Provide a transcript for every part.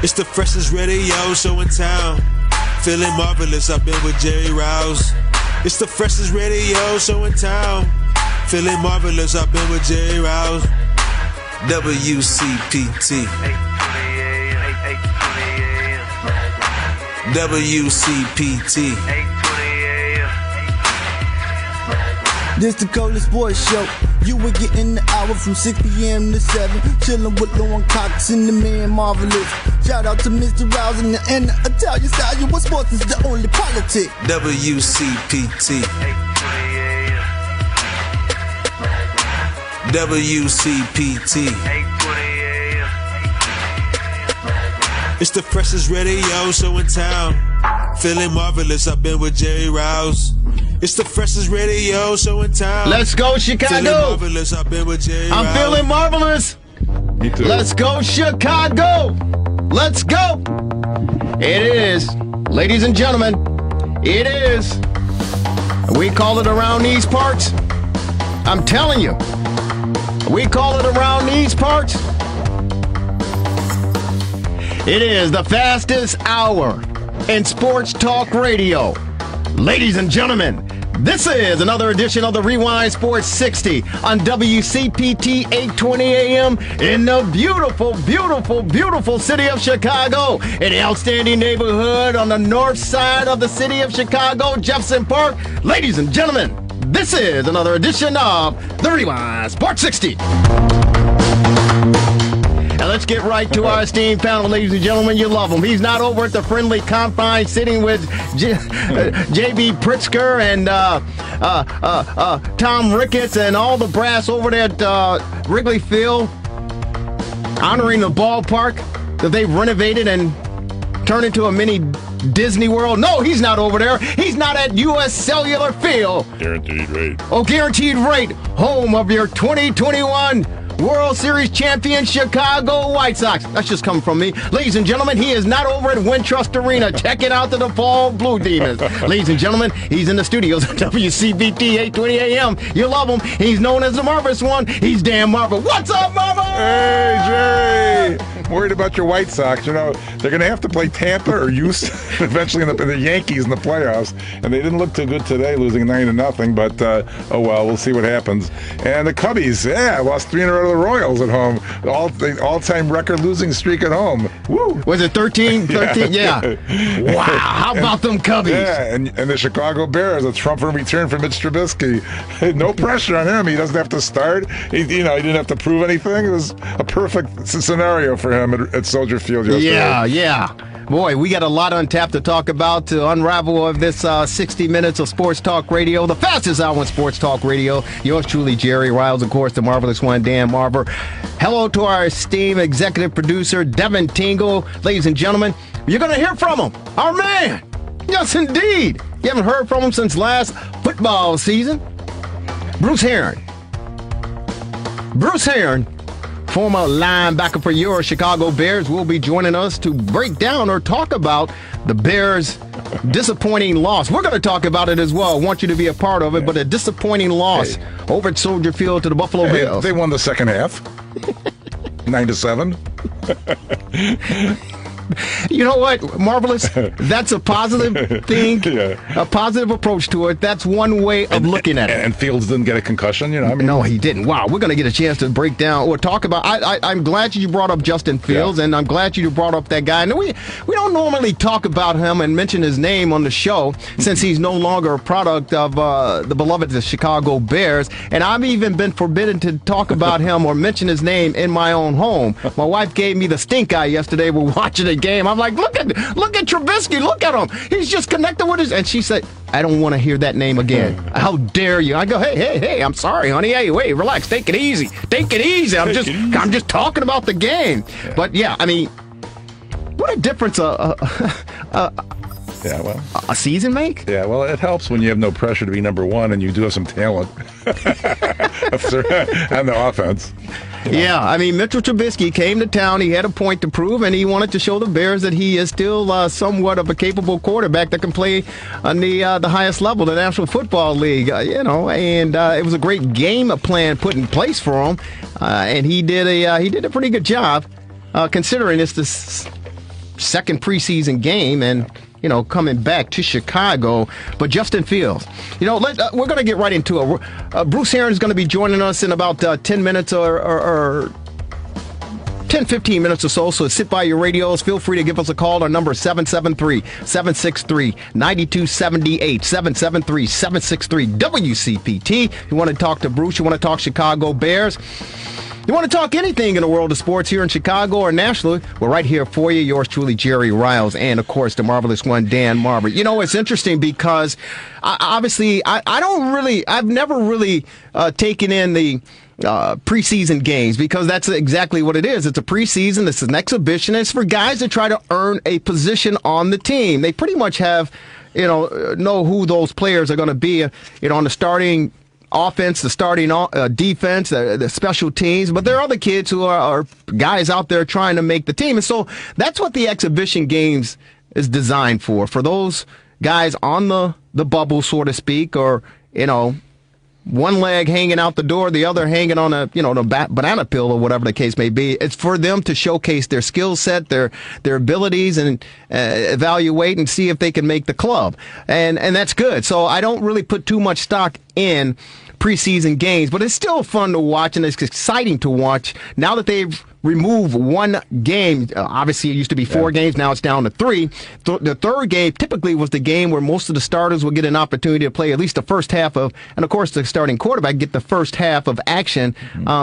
It's the freshest radio show in town. Feeling marvelous, I've been with Jerry Rouse. It's the freshest radio show in town. Feeling marvelous, I've been with Jerry Rouse. WCPT. WCPT. This the coldest sports show. You were getting the hour from 6 p.m. to 7. Chillin' with Lauren Cox and the man Marvelous. Shout out to Mr. Rouse and the Italian style. What sports is the only politic? WCPT. WCPT. It's the freshest radio show in town. Feeling marvelous, I've been with Jerry Rouse. It's the freshest radio show in town. Let's go, Chicago. Feeling marvelous, I've been with Jerry Rouse. I'm feeling marvelous. Me too. Let's go, Chicago. Let's go. It is, ladies and gentlemen, it is. We call it around these parts. I'm telling you. We call it around these parts. It is the fastest hour in sports talk radio. Ladies and gentlemen, this is another edition of the Rewind Sports 60 on WCPT 820 AM in the beautiful, beautiful, beautiful city of Chicago, in the outstanding neighborhood on the north side of the city of Chicago, Jefferson Park. Ladies and gentlemen, this is another edition of the Rewind Sports 60. Now let's get right to our esteemed panel, ladies and gentlemen. You love him. He's not over at the friendly confines sitting with J.B. Pritzker and Tom Ricketts and all the brass over there at Wrigley Field, honoring the ballpark that they've renovated and turned into a mini Disney World. No, he's not over there. He's not at U.S. Cellular Field. Guaranteed rate. Oh, guaranteed rate. Home of your 2021 World Series champion Chicago White Sox. That's just coming from me. Ladies and gentlemen, he is not over at Wintrust Arena checking out the DePaul Blue Demons. Ladies and gentlemen, he's in the studios of WCPT 820 AM. You love him. He's known as the Marvelous One. He's Dan Marvel. What's up, Marvel? Hey, Jerry. Worried about your White Sox. You know, they're going to have to play Tampa or Houston eventually in the Yankees in the playoffs. And they didn't look too good today, losing 9-0. But, oh well, we'll see what happens. And the Cubbies, lost 3 in a row to the Royals at home. All-time record losing streak at home. Woo! Was it 13? 13? Yeah. Wow. How about them Cubbies? Yeah, and the Chicago Bears, a triumphant return for Mitch Trubisky. No pressure on him. He doesn't have to start. He didn't have to prove anything. It was a perfect scenario for him at Soldier Field yesterday. Yeah. Boy, we got a lot on tap to talk about to unravel of this 60 minutes of sports talk radio, the fastest hour in sports talk radio. Yours truly, Jerry Riles, of course, the Marvelous One, Dan Marver. Hello to our esteemed executive producer, Devin Tingle. Ladies and gentlemen, you're going to hear from him, our man. Yes, indeed. You haven't heard from him since last football season. Bruce Herron, former linebacker for your Chicago Bears, will be joining us to break down or talk about the Bears' disappointing loss. We're going to talk about it as well. I want you to be a part of it, but a disappointing loss over at Soldier Field to the Buffalo Bills. They won the second half, 9-7. You know what, Marvelous? That's a positive thing, a positive approach to it. That's one way of looking at it. And Fields didn't get a concussion, No, he didn't. Wow, we're going to get a chance to break down or talk about. I'm glad you brought up Justin Fields, and I'm glad you brought up that guy. And we don't normally talk about him and mention his name on the show since he's no longer a product of the beloved Chicago Bears. And I've even been forbidden to talk about him or mention his name in my own home. My wife gave me the stink eye yesterday. We're watching the game. I'm like, look at Trubisky, look at him. He's just connected with his. And she said, I don't want to hear that name again. How dare you? I go, hey, I'm sorry, honey. Hey, wait, relax, take it easy. I'm just talking about the game. But yeah, I mean, what a difference a season make? Yeah, well, it helps when you have no pressure to be number one and you do have some talent on the offense. Yeah, I mean, Mitchell Trubisky came to town. He had a point to prove, and he wanted to show the Bears that he is still somewhat of a capable quarterback that can play on the highest level, the National Football League. And it was a great game plan put in place for him, and he did a pretty good job, considering it's the second preseason game and, coming back to Chicago. But Justin Fields, we're going to get right into it. Bruce Herron is going to be joining us in about 10 minutes or 10, 15 minutes or so. So sit by your radios. Feel free to give us a call. Our number is 773-763-9278. 773-763 WCPT. You want to talk to Bruce? You want to talk Chicago Bears? You want to talk anything in the world of sports here in Chicago or nationally? We're right here for you. Yours truly, Jerry Riles, and of course, the marvelous one, Dan Marver. It's interesting because obviously I've never really taken in the preseason games because that's exactly what it is. It's a preseason. It's an exhibition. It's for guys to try to earn a position on the team. They pretty much know who those players are going to be, on the starting offense, the starting defense, the special teams, but there are other kids who are guys out there trying to make the team. And so that's what the exhibition games is designed for those guys on the bubble, so to speak, or, one leg hanging out the door, the other hanging on a, the banana peel or whatever the case may be. It's for them to showcase their skill set, their abilities, and evaluate and see if they can make the club. And that's good. So I don't really put too much stock in preseason games, but it's still fun to watch and it's exciting to watch now that they've removed one game. Obviously, it used to be 4 games. Now it's down to 3. The third game typically was the game where most of the starters would get an opportunity to play at least the first half of, and of course the starting quarterback get the first half of action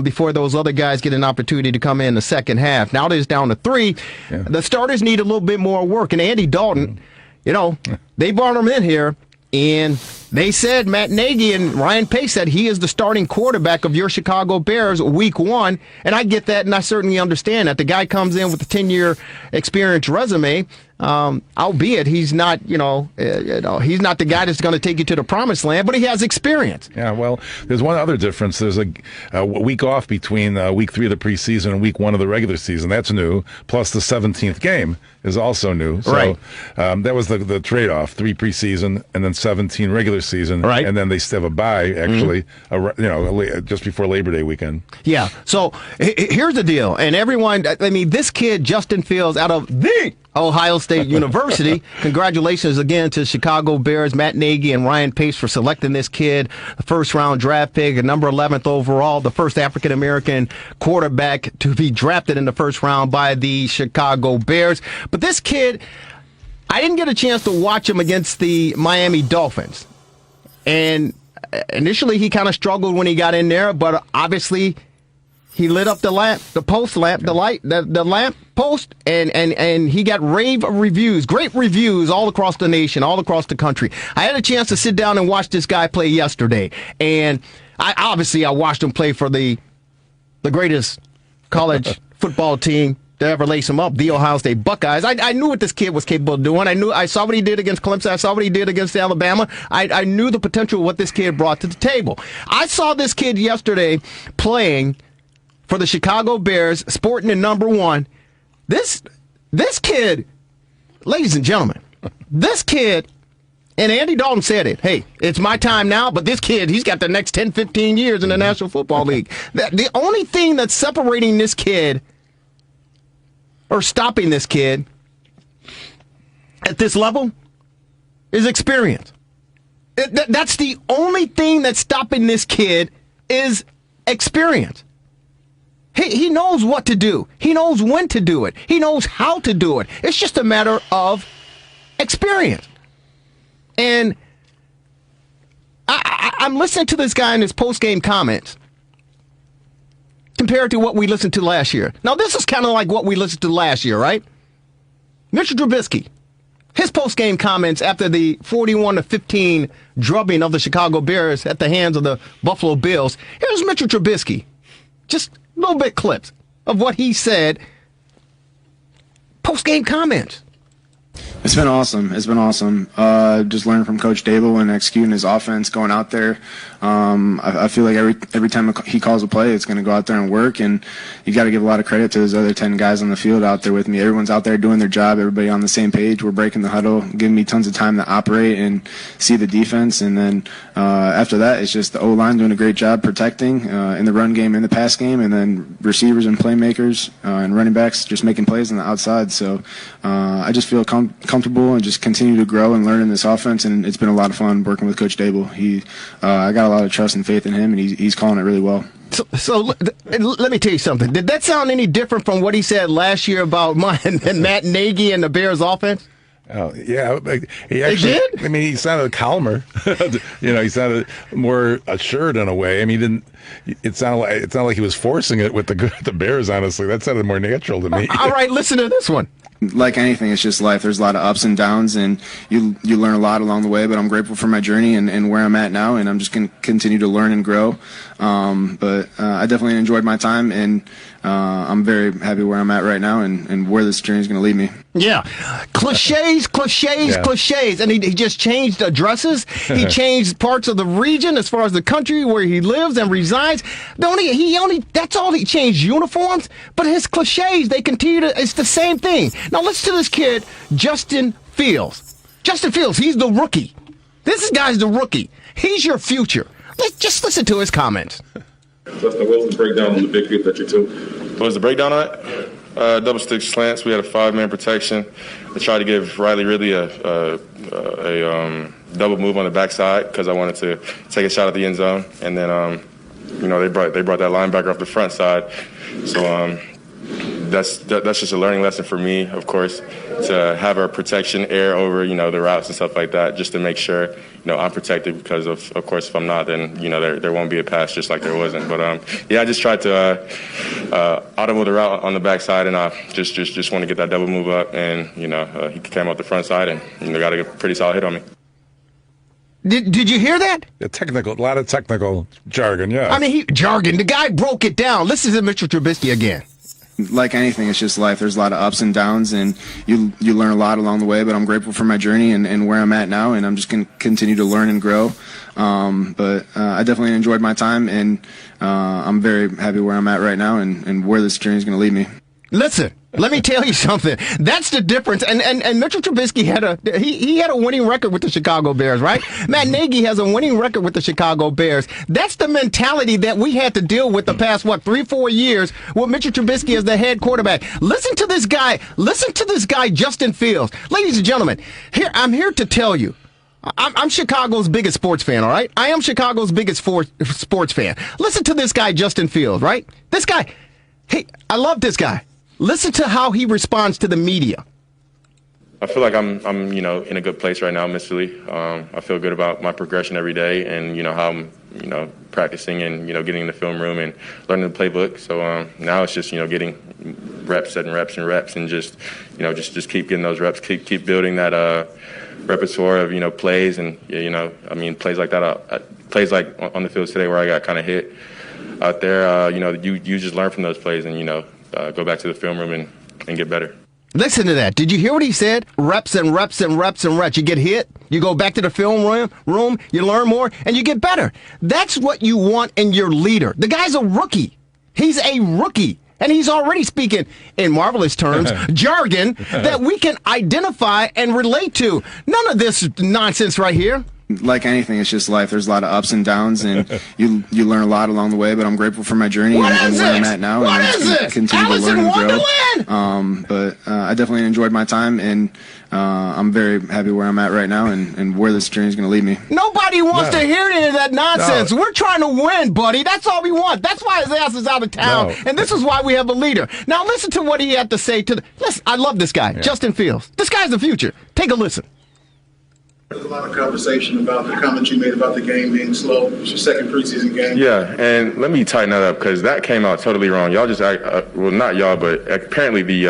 before those other guys get an opportunity to come in the second half. Now it's down to 3. Yeah. The starters need a little bit more work, and Andy Dalton, they brought him in here. And they said, Matt Nagy and Ryan Pace said he is the starting quarterback of your Chicago Bears week 1. And I get that, and I certainly understand that. The guy comes in with a 10-year experience resume, albeit he's not, he's not the guy that's going to take you to the promised land, but he has experience. Yeah, well, there's one other difference. There's a week off between week 3 of the preseason and week 1 of the regular season. That's new. Plus the 17th game is also new. So right. That was the trade-off, 3 preseason and then 17 regular season. Right. And then they still have a bye, actually, just before Labor Day weekend. Yeah. So here's the deal. And everyone, this kid, Justin Fields, out of the Ohio State University. Congratulations again to Chicago Bears, Matt Nagy and Ryan Pace for selecting this kid, the first-round draft pick, at number 11th overall, the first African-American quarterback to be drafted in the first round by the Chicago Bears. But this kid, I didn't get a chance to watch him against the Miami Dolphins. And initially he kind of struggled when he got in there, but obviously he lit up the lamp post, and he got rave reviews, great reviews all across the nation, all across the country. I had a chance to sit down and watch this guy play yesterday, and I watched him play for the greatest college football team to ever lace him up, the Ohio State Buckeyes. I knew what this kid was capable of doing. I saw what he did against Clemson. I saw what he did against Alabama. I knew the potential of what this kid brought to the table. I saw this kid yesterday playing for the Chicago Bears, sporting the number 1. This kid, ladies and gentlemen, this kid, and Andy Dalton said it, hey, it's my time now, but this kid, he's got the next 10, 15 years in the National Football League. The only thing that's separating this kid or stopping this kid at this level is experience. That's the only thing that's stopping this kid is experience. He knows what to do. He knows when to do it. He knows how to do it. It's just a matter of experience. And I'm listening to this guy in his post-game comments compared to what we listened to last year. Now, this is kind of like what we listened to last year, right? Mitchell Trubisky, his post-game comments after the 41-15 drubbing of the Chicago Bears at the hands of the Buffalo Bills. Here's Mitchell Trubisky. Just a little bit clips of what he said post-game comments. It's been awesome. It's been awesome. Just learning from Coach Dable and executing his offense, going out there. I feel like every time he calls a play, it's going to go out there and work. And you got to give a lot of credit to those other 10 guys on the field out there with me. Everyone's out there doing their job. Everybody on the same page. We're breaking the huddle, giving me tons of time to operate and see the defense. And then after that, it's just the O-line doing a great job protecting in the run game and the pass game, and then receivers and playmakers and running backs just making plays on the outside. So I just feel comfortable and just continue to grow and learn in this offense, and it's been a lot of fun working with Coach Dable. I got a lot of trust and faith in him, and he's calling it really well. So let me tell you something. Did that sound any different from what he said last year about Matt Nagy and the Bears offense? Oh yeah, he actually. It did? I mean, he sounded calmer. He sounded more assured in a way. I mean, it sounded like he was forcing it with the Bears. Honestly, that sounded more natural to me. All right, listen to this one. Like anything, it's just life. There's a lot of ups and downs, and you learn a lot along the way, but I'm grateful for my journey and where I'm at now, and I'm just going to continue to learn and grow. But I definitely enjoyed my time, and I'm very happy where I'm at right now and where this journey is going to lead me. Yeah. Cliches. And he just changed addresses. He changed parts of the region as far as the country where he lives and resides. That's all he changed, uniforms. But his cliches, they continue to, it's the same thing. Now listen to this kid, Justin Fields. Justin Fields, he's the rookie. This guy's the rookie. He's your future. Let's just listen to his comments. Justin, what was the breakdown on the big hit that you took? What was the breakdown on it? Double stick slants. We had a 5-man protection. I tried to give Riley Ridley a double move on the backside because I wanted to take a shot at the end zone. And then, they brought that linebacker off the front side. So that's just a learning lesson for me, of course, to have our protection air over, the routes and stuff like that, just to make sure, I'm protected because of course, if I'm not, then, there won't be a pass just like there wasn't. But, I just tried to audible the route on the backside, and I just want to get that double move up, and, he came out the front side and, got a pretty solid hit on me. Did you hear that? A lot of technical jargon, yeah. I mean, jargon. The guy broke it down. Listen to Mitchell Trubisky again. Like anything, it's just life. There's a lot of ups and downs, and you learn a lot along the way, but I'm grateful for my journey and where I'm at now, and I'm just going to continue to learn and grow. But I definitely enjoyed my time, and I'm very happy where I'm at right now and where this journey is going to lead me. Listen, let me tell you something. That's the difference. And Mitchell Trubisky had a winning record with the Chicago Bears, right? Matt Nagy has a winning record with the Chicago Bears. That's the mentality that we had to deal with the past 3-4 years with Mitchell Trubisky as the head quarterback. Listen to this guy. Listen to this guy, Justin Fields. Ladies and gentlemen, I'm here to tell you. I'm Chicago's biggest sports fan, all right? I am Chicago's biggest sports fan. Listen to this guy, Justin Fields, right? This guy, hey, I love this guy. Listen to how he responds to the media. I feel like I'm in a good place right now mentally. I feel good about my progression every day, and how I'm practicing and getting in the film room and learning the playbook. So now it's just getting reps and reps and reps, and just keep getting those reps, keep building that repertoire of plays, and plays like that. Plays like on the field today where I got kind of hit out there. You just learn from those plays, and go back to the film room and get better. Listen to that. Did you hear what he said? Reps and reps and reps and reps. You get hit, you go back to the film room, you learn more, and you get better. That's what you want in your leader. The guy's a rookie. He's a rookie. And he's already speaking, in marvelous terms, jargon that we can identify and relate to. None of this nonsense right here. Like anything, it's just life. There's a lot of ups and downs, and you learn a lot along the way, but I'm grateful for my journey and where I'm at now. What and is it? Continue Alice to learn in and grow. But I definitely enjoyed my time, and I'm very happy where I'm at right now and where this journey is going to lead me. Nobody wants to hear any of that nonsense. We're trying to win, buddy. That's all we want. That's why his ass is out of town, and this is why we have a leader. Now listen to what he had to say to listen, I love this guy, Justin Fields. This guy's the future. Take a listen. There's a lot of conversation about the comments you made about the game being slow. It's your second preseason game. Yeah, and let me tighten that up because that came out totally wrong. Y'all just well, not y'all, but apparently the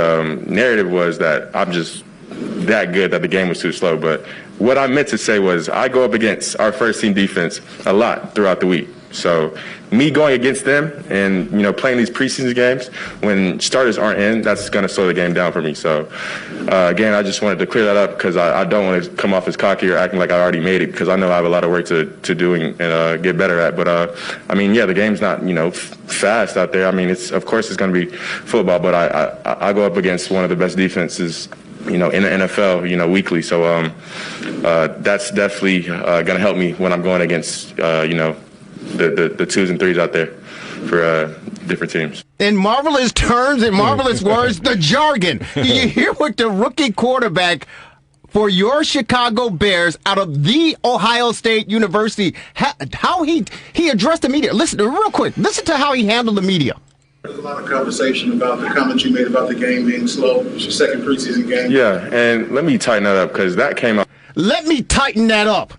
narrative was that I'm just that good that the game was too slow. But what I meant to say was I go up against our first team defense a lot throughout the week. So me going against them and, playing these preseason games when starters aren't in, that's going to slow the game down for me. So, again, I just wanted to clear that up because I don't want to come off as cocky or acting like I already made it, because I know I have a lot of work to do and get better at. But, the game's not, fast out there. Of course it's going to be football, but I go up against one of the best defenses in the NFL, weekly. So that's definitely going to help me when I'm going against, the twos and threes out there for different teams. In marvelous terms, in marvelous words, the jargon. Do you hear what the rookie quarterback for your Chicago Bears out of the Ohio State University, how he addressed the media? Listen, real quick, listen to how he handled the media. There's a lot of conversation about the comments you made about the game being slow. It's your second preseason game. Yeah, and let me tighten that up because that came up. Let me tighten that up.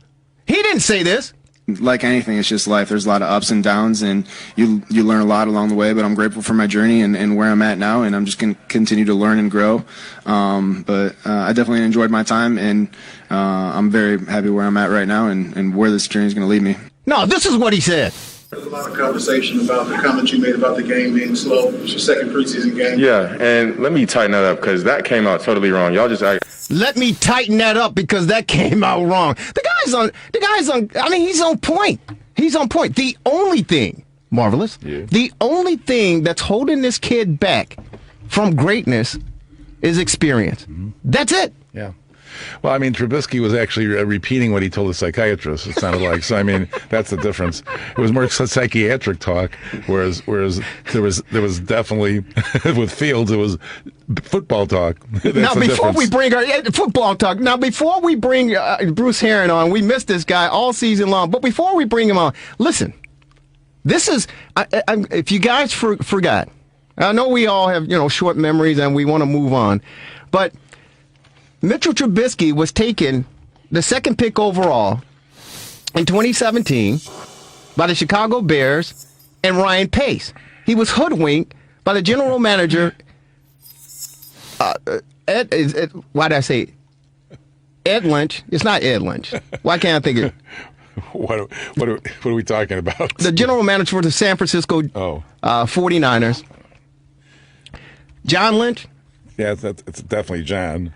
He didn't say this. Like anything, it's just life. There's a lot of ups and downs, and you learn a lot along the way, but I'm grateful for my journey and where I'm at now, and I'm just going to continue to learn and grow. But I definitely enjoyed my time, and I'm very happy where I'm at right now and where this journey is going to lead me. No, this is what he said. There's a lot of conversation about the comments you made about the game being slow. It's your second preseason game. Yeah, and let me tighten that up because that came out totally wrong. Y'all just Let me tighten that up because that came out wrong. The guy's on, he's on point. He's on point. The only thing, Marvelous, the only thing that's holding this kid back from greatness is experience. Mm-hmm. That's it. Yeah. Well, Trubisky was actually repeating what he told the psychiatrist. It sounded like. So, that's the difference. It was more psychiatric talk, whereas there was definitely with Fields it was football talk. Now, before we bring football talk, before we bring Bruce Herron on, we missed this guy all season long. But before we bring him on, listen, this is if you guys forgot, I know we all have short memories and we want to move on, but Mitchell Trubisky was taken the second pick overall in 2017 by the Chicago Bears and Ryan Pace. He was hoodwinked by the general manager, Ed Lynch. It's not Ed Lynch. Why can't I think of it? What are we talking about? The general manager for the San Francisco 49ers. John Lynch? Yeah, it's definitely John.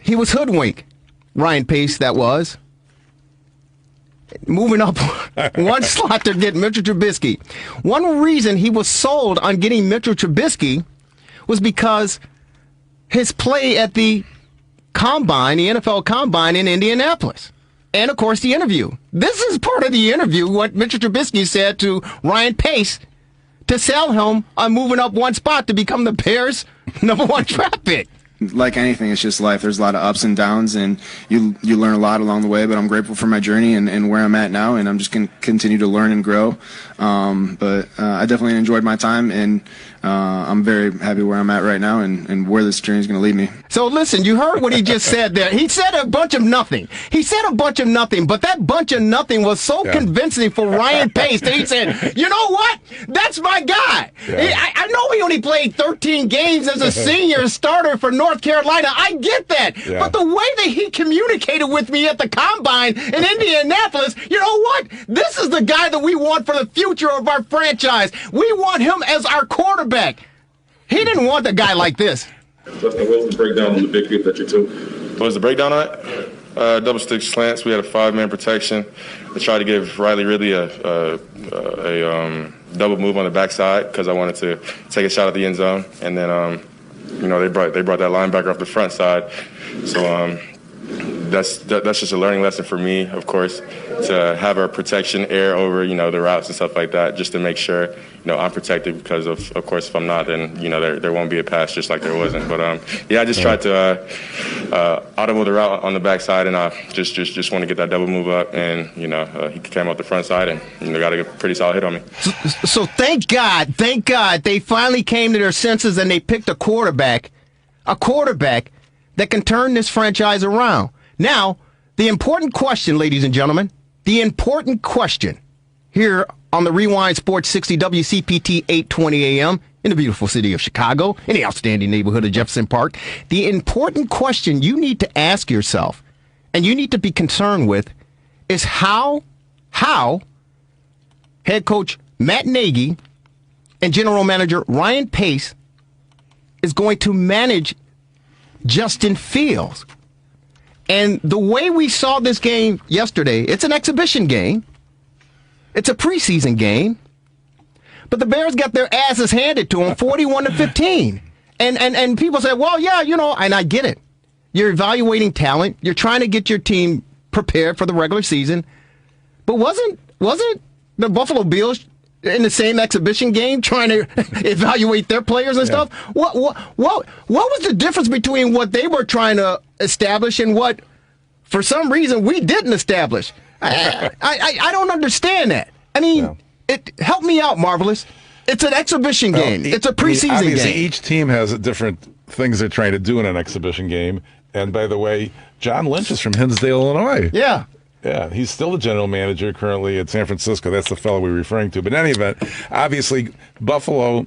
He was hoodwinked. Ryan Pace, that was. Moving up one slot to get Mitchell Trubisky. One reason he was sold on getting Mitchell Trubisky was because his play at the Combine, the NFL Combine in Indianapolis. And, of course, the interview. This is part of the interview, what Mitchell Trubisky said to Ryan Pace to sell him on moving up one spot to become the Bears' #1 draft pick. Like anything, it's just life. There's a lot of ups and downs, and you learn a lot along the way, but I'm grateful for my journey and where I'm at now, and I'm just going to continue to learn and grow. But I definitely enjoyed my time, and I'm very happy where I'm at right now and where this journey is going to lead me. So listen, you heard what he just said there. He said a bunch of nothing. But that bunch of nothing was so convincing for Ryan Pace that he said, you know what? That's my guy. Yeah. I know he only played 13 games as a senior starter for North Carolina. I get that. Yeah. But the way that he communicated with me at the Combine in Indianapolis, you know what? This is the guy that we want for the future of our franchise. We want him as our quarterback. He didn't want a guy like this. Justin, what was the breakdown on the big hit that you took? What was the breakdown on it? Double stick slants. We had a 5-man protection. I tried to give Riley Ridley a double move on the backside because I wanted to take a shot at the end zone. And then, they brought that linebacker off the front side. So that's just a learning lesson for me, of course, to have our protection air over, the routes and stuff like that, just to make sure, I'm protected because of course, if I'm not, then, there won't be a pass just like there wasn't. But, I just tried to audible the route on the backside, and I just want to get that double move up, and, he came out the front side and, got a pretty solid hit on me. So thank God, they finally came to their senses and they picked a quarterback that can turn this franchise around. Now, the important question, ladies and gentlemen, here on the Rewind Sports 60 WCPT 820 AM in the beautiful city of Chicago, in the outstanding neighborhood of Jefferson Park, the important question you need to ask yourself and you need to be concerned with is how head coach Matt Nagy and general manager Ryan Pace is going to manage Justin Fields. And the way we saw this game yesterday, it's an exhibition game. It's a preseason game. But the Bears got their asses handed to them 41-15. And people say, well, yeah, and I get it. You're evaluating talent. You're trying to get your team prepared for the regular season. But wasn't the Buffalo Bills in the same exhibition game trying to evaluate their players and stuff? What was the difference between what they were trying to establish and what, for some reason, we didn't establish? I don't understand that. I mean, help me out, Marvelous. It's an exhibition game. It's a preseason obviously, game. each team has different things they're trying to do in an exhibition game. And by the way, John Lynch is from Hinsdale, Illinois. Yeah. Yeah, he's still the general manager currently at San Francisco. That's the fellow we're referring to. But in any event, obviously, Buffalo,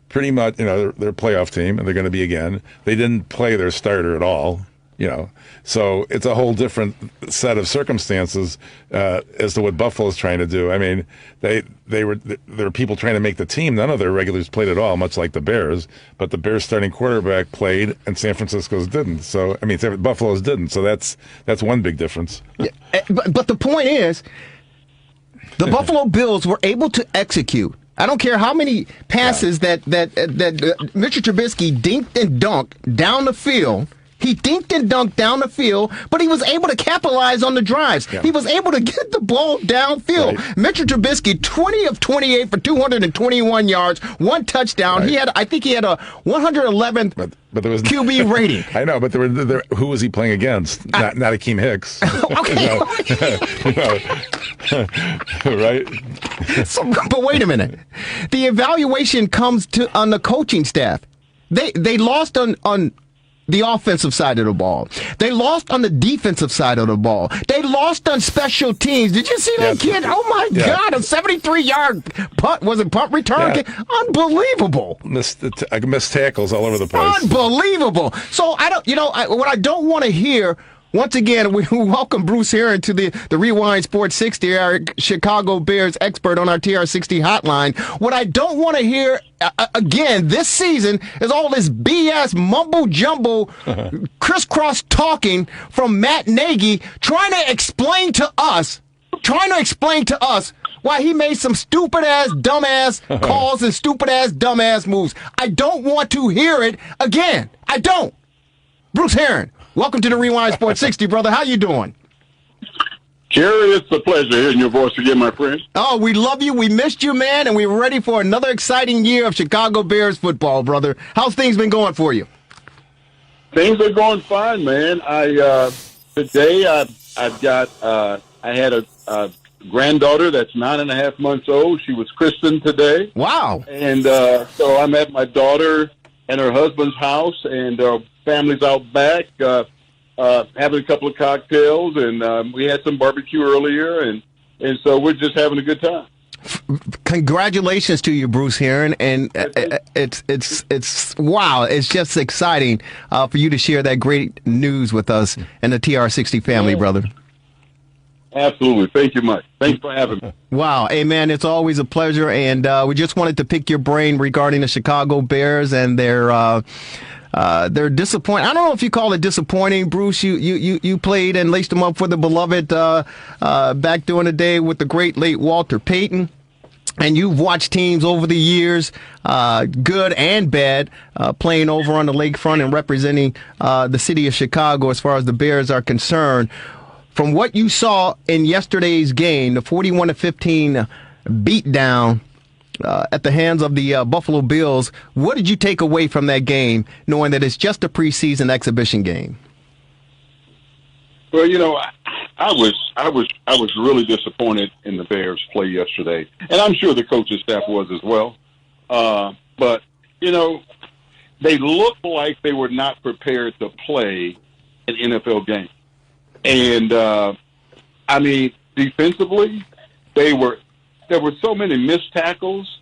pretty much, they're a playoff team, and they're going to be again. They didn't play their starter at all, So it's a whole different set of circumstances as to what Buffalo's trying to do. I mean, there were people trying to make the team. None of their regulars played at all, much like the Bears. But the Bears' starting quarterback played, and San Francisco's didn't. So Buffalo's didn't. So that's one big difference. Yeah, but the point is, the Buffalo Bills were able to execute. I don't care how many passes that Mitchell Trubisky dinked and dunked down the field. He dinked and dunked down the field, but he was able to capitalize on the drives. Yeah. He was able to get the ball downfield. Right. Mitchell Trubisky, 20 of 28 for 221 yards, 1 touchdown. Right. I think he had a 111th but there was QB rating. I know, but who was he playing against? Not Akeem Hicks. Okay. Right? But wait a minute. The evaluation comes on the coaching staff. They lost on the offensive side of the ball. They lost on the defensive side of the ball. They lost on special teams. Did you see that kid? Oh, my God, a 73-yard punt. Was it punt return? Yeah. Unbelievable. Missed tackles all over the place. Unbelievable. So, what I don't want to hear, once again, we welcome Bruce Herron to the Rewind Sports 60, our Chicago Bears expert on our TR60 hotline. What I don't want to hear again this season is all this BS mumbo-jumbo crisscross talking from Matt Nagy trying to explain to us why he made some stupid-ass, dumbass calls and stupid-ass, dumbass moves. I don't want to hear it again. I don't. Bruce Herron, welcome to the Rewind Sports 60, brother. How you doing? Jerry, it's a pleasure hearing your voice again, my friend. Oh, we love you. We missed you, man, and we're ready for another exciting year of Chicago Bears football, brother. How's things been going for you? Things are going fine, man. Today I had a granddaughter that's 9.5 months old. She was christened today. Wow. And so I'm at my daughter and her husband's house, and family's out back having a couple of cocktails, and we had some barbecue earlier, and so we're just having a good time. Congratulations to you, Bruce Herron, and it's wow, it's just exciting for you to share that great news with us and the TR60 family, brother. Absolutely. Thank you much. Thanks for having me. Wow. Hey, man, it's always a pleasure, and we just wanted to pick your brain regarding the Chicago Bears and their disappointing. I don't know if you call it disappointing, Bruce. You played and laced them up for the beloved back during the day with the great late Walter Payton. And you've watched teams over the years, good and bad, playing over on the lakefront and representing the city of Chicago as far as the Bears are concerned. From what you saw in yesterday's game, the 41-15 beatdown at the hands of the Buffalo Bills, what did you take away from that game, knowing that it's just a preseason exhibition game? Well, I was really disappointed in the Bears' play yesterday, and I'm sure the coaching staff was as well. But they looked like they were not prepared to play an NFL game, and defensively, there were so many missed tackles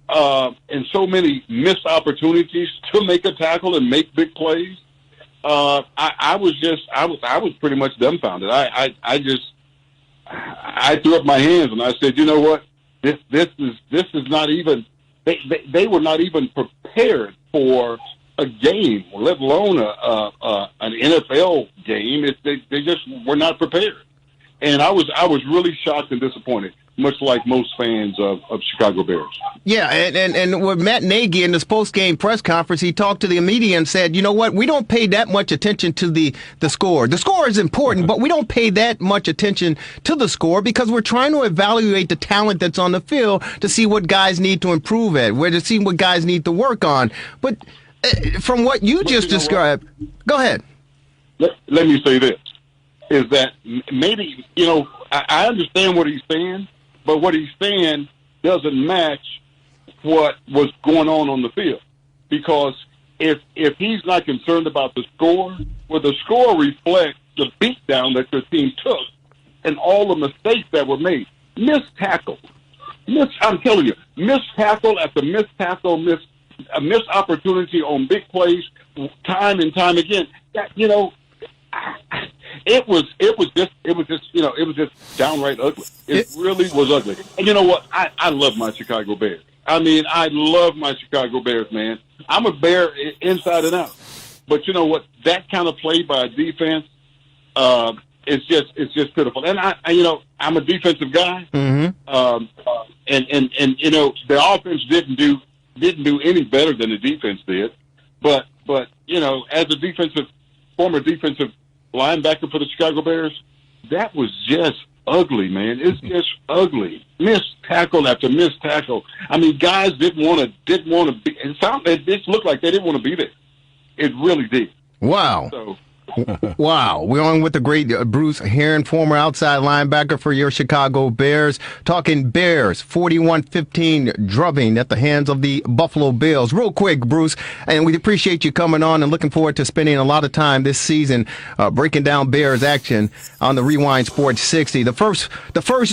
and so many missed opportunities to make a tackle and make big plays. I was pretty much dumbfounded. I threw up my hands and I said, you know what? This is not even. They were not even prepared for a game, let alone an NFL game. They just were not prepared, and I was really shocked and disappointed, much like most fans of Chicago Bears. Yeah, and with Matt Nagy in this post-game press conference, he talked to the media and said, you know what, we don't pay that much attention to the score. The score is important, but we don't pay that much attention to the score because we're trying to evaluate the talent that's on the field to see what guys need to improve at, where to see what guys need to work on. But from what you just described, go ahead. Let me say this, is that maybe, I understand what he's saying, but what he's saying doesn't match what was going on the field. Because if he's not concerned about the score, well, the score reflects the beatdown that the team took and all the mistakes that were made. Missed tackle. I'm telling you, missed tackle after missed tackle, missed opportunity on big plays time and time again. It was just downright ugly. It really was ugly. And you know what? I love my Chicago Bears. I mean, I love my Chicago Bears, man. I'm a Bear inside and out. But you know what? That kind of play by a defense, it's just pitiful. And I'm a defensive guy. Mm-hmm. And the offense didn't do any better than the defense did. But as a former defensive linebacker for the Chicago Bears, that was just ugly, man. It's just ugly. Missed tackle after missed tackle. I mean, guys didn't want to be. It looked like they didn't want to be there. It really did. Wow. So, wow. We're on with the great Bruce Herron, former outside linebacker for your Chicago Bears. Talking Bears, 41-15 drubbing at the hands of the Buffalo Bills. Real quick, Bruce, and we appreciate you coming on and looking forward to spending a lot of time this season breaking down Bears action on the Rewind Sports 60. The first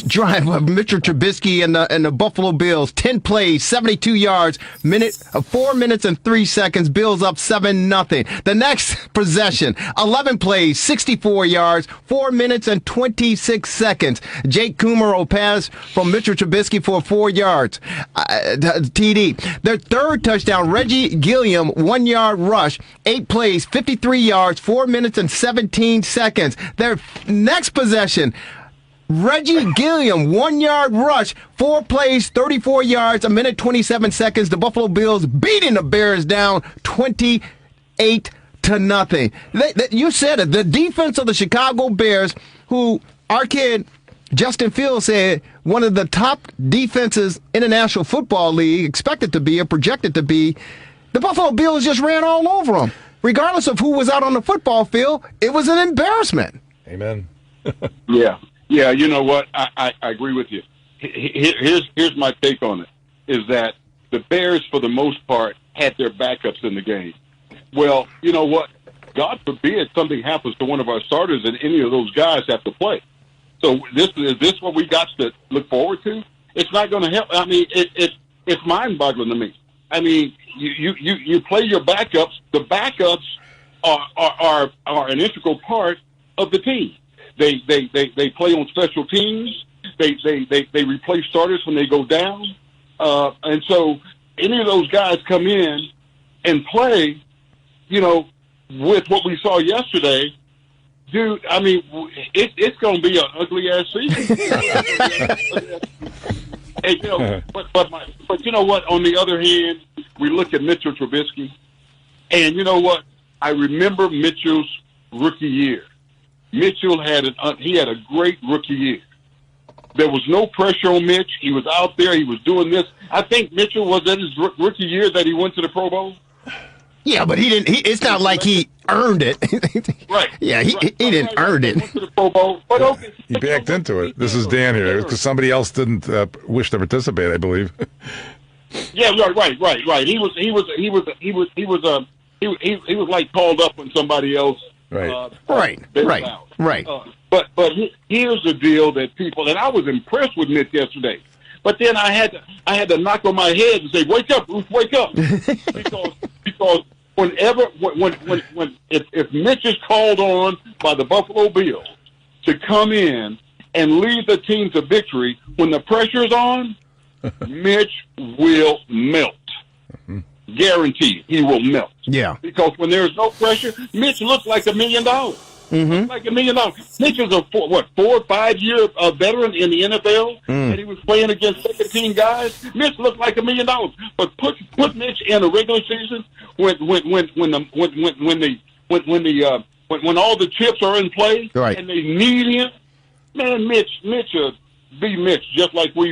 drive of Mitchell Trubisky and the Buffalo Bills, 10 plays, 72 yards, 4 minutes and 3 seconds, Bills up 7-0. The next possession, 11 plays, 64 yards, 4 minutes and 26 seconds. Jake Kumaro pass from Mitchell Trubisky for 4 yards. TD. Their third touchdown, Reggie Gilliam, 1 yard rush, 8 plays, 53 yards, 4 minutes and 17 seconds. Their next possession, Reggie Gilliam, 1 yard rush, 4 plays, 34 yards, 1 minute 27 seconds. The Buffalo Bills beating the Bears down 28-0. You said it. The defense of the Chicago Bears, who our kid Justin Fields said one of the top defenses in the National Football League, expected to be or projected to be, the Buffalo Bills just ran all over them. Regardless of who was out on the football field, it was an embarrassment. Amen. Yeah. You know what? I agree with you. Here's my take on it: is that the Bears, for the most part, had their backups in the game. Well, you know what? God forbid something happens to one of our starters and any of those guys have to play. So is this what we got to look forward to? It's not going to help. I mean, it's mind-boggling to me. I mean, you play your backups. The backups are an integral part of the team. They play on special teams. They replace starters when they go down. And so any of those guys come in and play, with what we saw yesterday, dude, I mean, it's going to be an ugly-ass season. And, but you know what? On the other hand, we look at Mitchell Trubisky, and you know what? I remember Mitchell's rookie year. Mitchell had a great rookie year. There was no pressure on Mitch. He was out there. He was doing this. I think Mitchell was at his rookie year that he went to the Pro Bowl. Yeah, but he didn't. It's not like he earned it. Right. Yeah, he didn't earn it. Went to the Pro Bowl, but okay. He backed into it. This is Dan here because somebody else didn't wish to participate, I believe. Yeah, right. He was like called up when somebody else. Right. But here's the deal that people, and I was impressed with Mitch yesterday. But then I had to knock on my head and say, "Wake up, Bruce, wake up!" because if Mitch is called on by the Buffalo Bills to come in and lead the team to victory when the pressure's on, Mitch will melt. Guaranteed, he will melt. Yeah. Because when there's no pressure, Mitch looks like $1 million. Looks like $1 million. Mitch is a 4 or 5 year veteran in the NFL, and he was playing against second-team guys. Mitch looked like $1 million. But put Mitch in a regular season when all the chips are in play, right, and they need him. Man, Mitch be Mitch, just like we're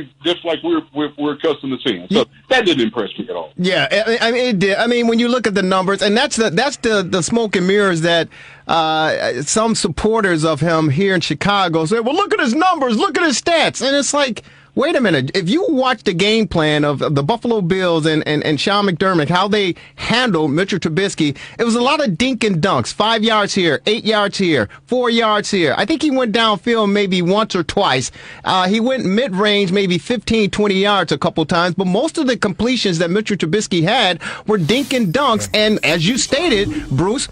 accustomed to seeing. So that didn't impress me at all. Yeah, I mean it did. I mean, when you look at the numbers, and that's the smoke and mirrors that some supporters of him here in Chicago say, well, look at his numbers, look at his stats, and it's like, wait a minute. If you watch the game plan of the Buffalo Bills and Sean McDermott, how they handled Mitchell Trubisky, it was a lot of dink and dunks. 5 yards here, 8 yards here, 4 yards here. I think he went downfield maybe once or twice. He went mid-range maybe 15, 20 yards a couple times, but most of the completions that Mitchell Trubisky had were dink and dunks. And as you stated, Bruce,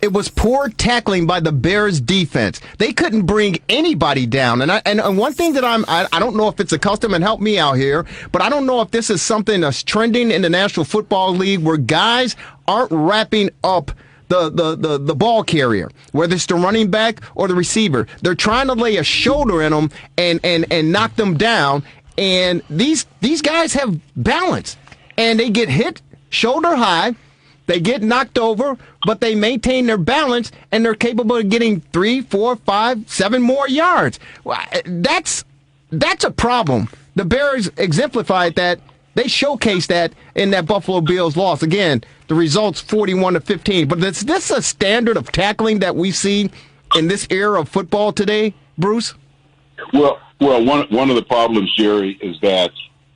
it was poor tackling by the Bears defense. They couldn't bring anybody down. And one thing that I don't know if it's a custom, and help me out here, but I don't know if this is something that's trending in the National Football League where guys aren't wrapping up the ball carrier, whether it's the running back or the receiver. They're trying to lay a shoulder in them and knock them down. And these guys have balance, and they get hit shoulder high. They get knocked over, but they maintain their balance, and they're capable of getting 3, 4, 5, 7 more yards. That's a problem. The Bears exemplified that. They showcased that in that Buffalo Bills loss. Again, the results 41-15. But is this a standard of tackling that we see in this era of football today, Bruce? Well, one of the problems, Jerry, is that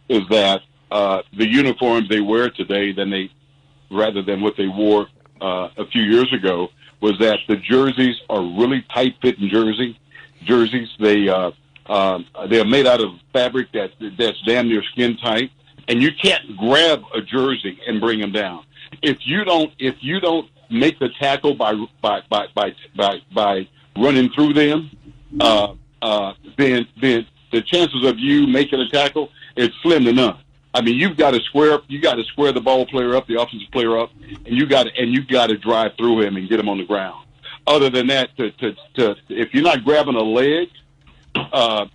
the uniforms they wear today rather than what they wore a few years ago, was that the jerseys are really tight-fitting jerseys. They are made out of fabric that's damn near skin tight, and you can't grab a jersey and bring them down. If you don't make the tackle by running through them, then the chances of you making a tackle is slim to none. I mean, you got to square the ball player up, the offensive player up, and you got to drive through him and get him on the ground. Other than that, if you're not grabbing a leg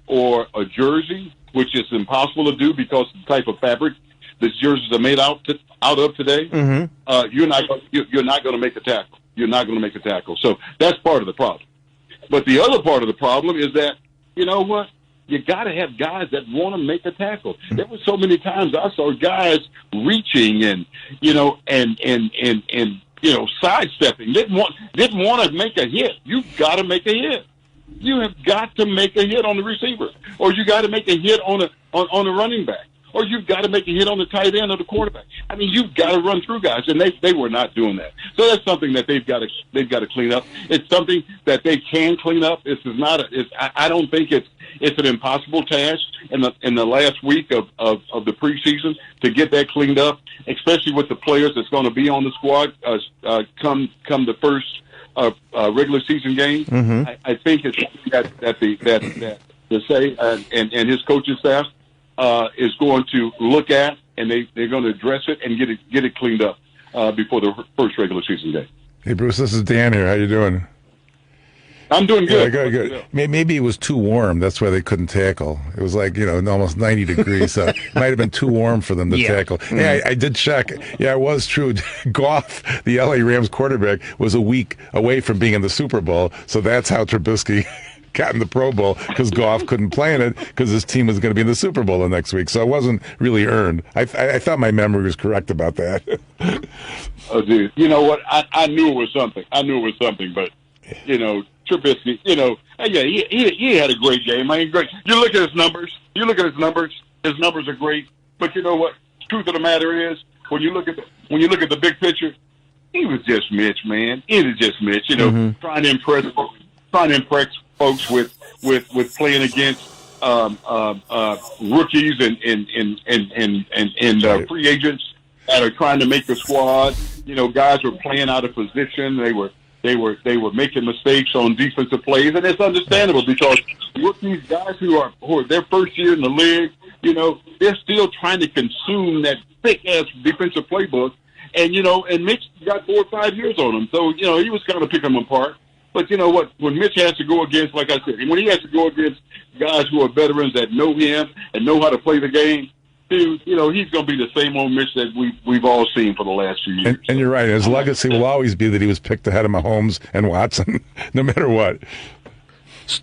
or a jersey, which is impossible to do because of the type of fabric the jerseys are made out of today, you're not going to make a tackle. You're not going to make a tackle. So that's part of the problem. But the other part of the problem is that, you know what? You got to have guys that want to make a tackle. There were so many times I saw guys reaching and sidestepping. Didn't want to make a hit. You've got to make a hit. You have got to make a hit on the receiver, or you got to make a hit on a running back, or you've got to make a hit on the tight end or the quarterback. I mean, you've got to run through guys, and they were not doing that. So that's something that they've got to clean up. It's something that they can clean up. This is not. I don't think it's an impossible task in the last week of the preseason to get that cleaned up, especially with the players that's going to be on the squad come the first regular season game. I think it's that the say and his coaching staff is going to look at, and they're going to address it and get it cleaned up before the first regular season game. Hey, Bruce, this is Dan here. How you doing? I'm doing good. Yeah, good. Maybe it was too warm. That's why they couldn't tackle. It was like, almost 90 degrees. So it might have been too warm for them to tackle. Hey, I did check. Yeah, it was true. Goff, the LA Rams quarterback, was a week away from being in the Super Bowl. So that's how Trubisky got in the Pro Bowl, because Goff couldn't play in it because his team was going to be in the Super Bowl the next week. So it wasn't really earned. I thought my memory was correct about that. Oh, dude. You know what? I knew it was something. But, Trubisky, he had a great game. I mean, great. You look at his numbers. His numbers are great. But you know what? Truth of the matter is, when you look at the big picture, he was just Mitch, man. It is just Mitch. Trying to impress folks with playing against rookies and free agents that are trying to make the squad. Guys were playing out of position. They were making mistakes on defensive plays, and it's understandable because rookies, guys who are their first year in the league, they're still trying to consume that thick-ass defensive playbook. And, and Mitch got 4 or 5 years on him. So, he was kind of picking them apart. But you know what? When Mitch has to go against, like I said, when he has to go against guys who are veterans that know him and know how to play the game, dude, he's going to be the same old Mitch that we've all seen for the last few years. And you're right. His legacy will always be that he was picked ahead of Mahomes and Watson, no matter what.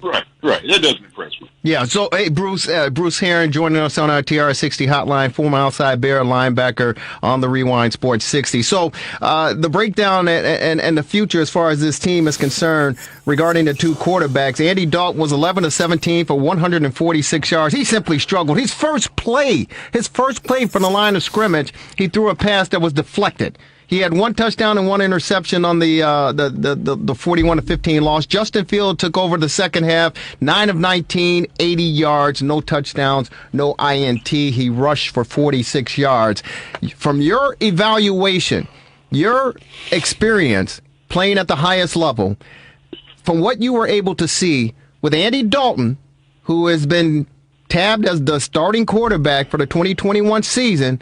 Right. That doesn't impress me. Yeah, so, hey, Bruce Herron joining us on our TRS60 hotline, former outside Bear linebacker on the Rewind Sports 60. So, the breakdown and the future as far as this team is concerned regarding the two quarterbacks. Andy Dalton was 11 of 17 for 146 yards. He simply struggled. His first play from the line of scrimmage, he threw a pass that was deflected. He had 1 touchdown and 1 interception on the 41-15 loss. Justin Fields took over the second half, 9 of 19, 80 yards, no touchdowns, no INT. He rushed for 46 yards. From your evaluation, your experience playing at the highest level, from what you were able to see with Andy Dalton, who has been tabbed as the starting quarterback for the 2021 season,